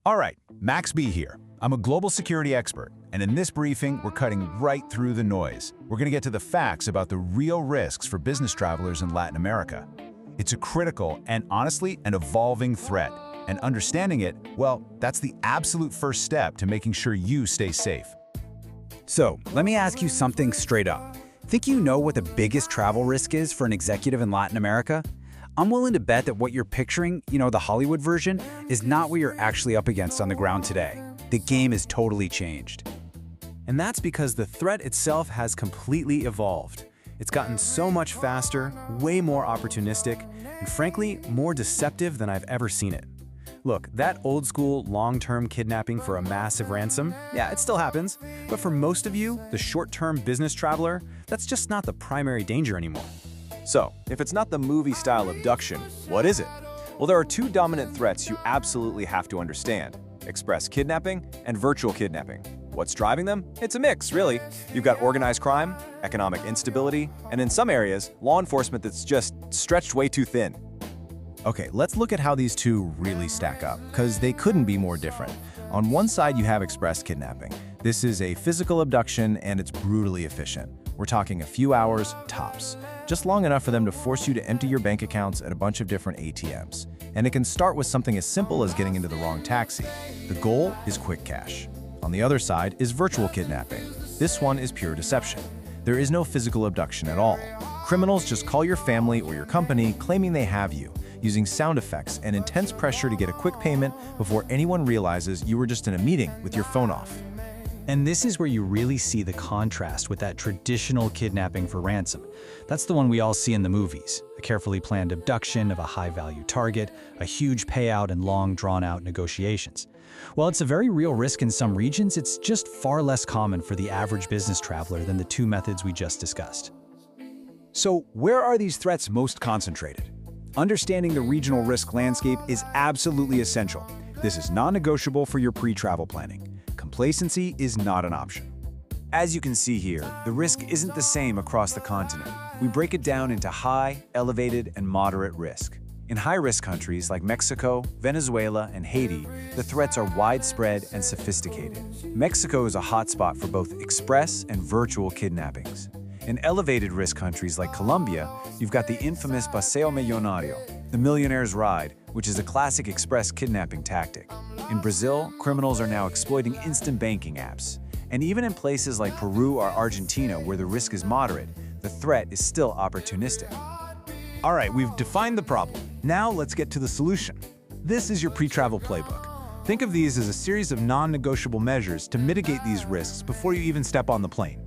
All right, Max B here. I'm a global security expert, and in this briefing, we're cutting right through the noise. We're going to get to the facts about the real risks for business travelers in Latin America. It's a critical and honestly an evolving threat, and understanding it, well, that's the absolute first step to making sure you stay safe. So, let me ask you something straight up. Think you know what the biggest travel risk is for an executive in Latin America? I'm willing to bet that what you're picturing, the Hollywood version, is not what you're actually up against on the ground today. The game has totally changed. And that's because the threat itself has completely evolved. It's gotten so much faster, way more opportunistic, and frankly, more deceptive than I've ever seen it. Look, that old-school, long-term kidnapping for a massive ransom, yeah, it still happens, but for most of you, the short-term business traveler, that's just not the primary danger anymore. So, if it's not the movie-style abduction, what is it? Well, there are two dominant threats you absolutely have to understand: express kidnapping and virtual kidnapping. What's driving them? It's a mix, really. You've got organized crime, economic instability, and in some areas, law enforcement that's just stretched way too thin. Okay, let's look at how these two really stack up, because they couldn't be more different. On one side, you have express kidnapping. This is a physical abduction, and it's brutally efficient. We're talking a few hours, tops. Just long enough for them to force you to empty your bank accounts at a bunch of different ATMs. And it can start with something as simple as getting into the wrong taxi. The goal is quick cash. On the other side is virtual kidnapping. This one is pure deception. There is no physical abduction at all. Criminals just call your family or your company claiming they have you, using sound effects and intense pressure to get a quick payment before anyone realizes you were just in a meeting with your phone off. And this is where you really see the contrast with that traditional kidnapping for ransom. That's the one we all see in the movies, a carefully planned abduction of a high-value target, a huge payout, and long, drawn-out negotiations. While it's a very real risk in some regions, it's just far less common for the average business traveler than the two methods we just discussed. So, where are these threats most concentrated? Understanding the regional risk landscape is absolutely essential. This is non-negotiable for your pre-travel planning. Complacency is not an option. As you can see here, the risk isn't the same across the continent. We break it down into high, elevated, and moderate risk. In high-risk countries like Mexico, Venezuela, and Haiti, the threats are widespread and sophisticated. Mexico is a hotspot for both express and virtual kidnappings. In elevated risk countries like Colombia, you've got the infamous Paseo Millonario, the millionaire's ride, which is a classic express kidnapping tactic. In Brazil, criminals are now exploiting instant banking apps. And even in places like Peru or Argentina, where the risk is moderate, the threat is still opportunistic. All right, we've defined the problem. Now let's get to the solution. This is your pre-travel playbook. Think of these as a series of non-negotiable measures to mitigate these risks before you even step on the plane.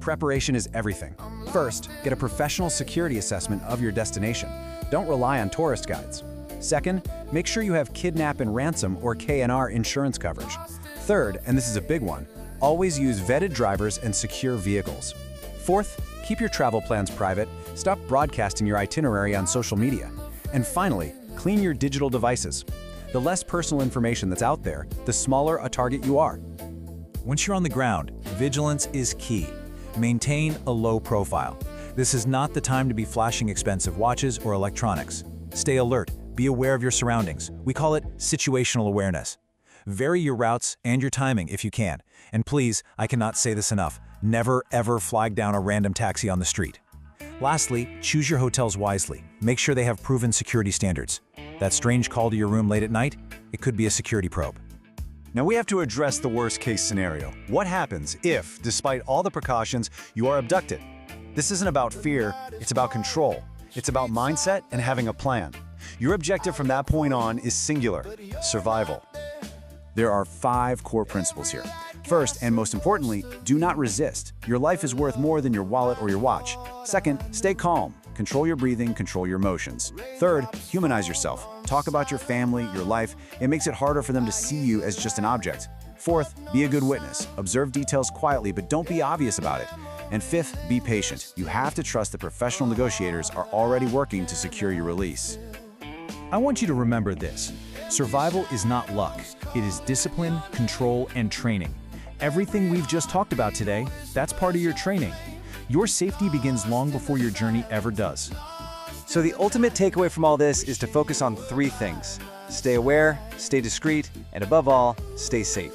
Preparation is everything. First, get a professional security assessment of your destination. Don't rely on tourist guides. Second, make sure you have kidnap and ransom or K&R insurance coverage. Third, and this is a big one, always use vetted drivers and secure vehicles. Fourth, keep your travel plans private. Stop broadcasting your itinerary on social media. And finally, clean your digital devices. The less personal information that's out there, the smaller a target you are. Once you're on the ground, vigilance is key. Maintain a low profile. This is not the time to be flashing expensive watches or electronics. Stay alert. Be aware of your surroundings. We call it situational awareness. Vary your routes and your timing if you can. And please, I cannot say this enough, never ever flag down a random taxi on the street. Lastly, choose your hotels wisely. Make sure they have proven security standards. That strange call to your room late at night, it could be a security probe. Now we have to address the worst-case scenario. What happens if, despite all the precautions, you are abducted? This isn't about fear, it's about control. It's about mindset and having a plan. Your objective from that point on is singular: survival. There are 5 core principles here. First, and most importantly, do not resist. Your life is worth more than your wallet or your watch. Second, stay calm. Control your breathing, control your emotions. Third, humanize yourself. Talk about your family, your life. It makes it harder for them to see you as just an object. Fourth, be a good witness. Observe details quietly, but don't be obvious about it. And fifth, be patient. You have to trust that professional negotiators are already working to secure your release. I want you to remember this. Survival is not luck. It is discipline, control, and training. Everything we've just talked about today, that's part of your training. Your safety begins long before your journey ever does. So the ultimate takeaway from all this is to focus on 3 things: Stay aware, stay discreet, and above all, stay safe.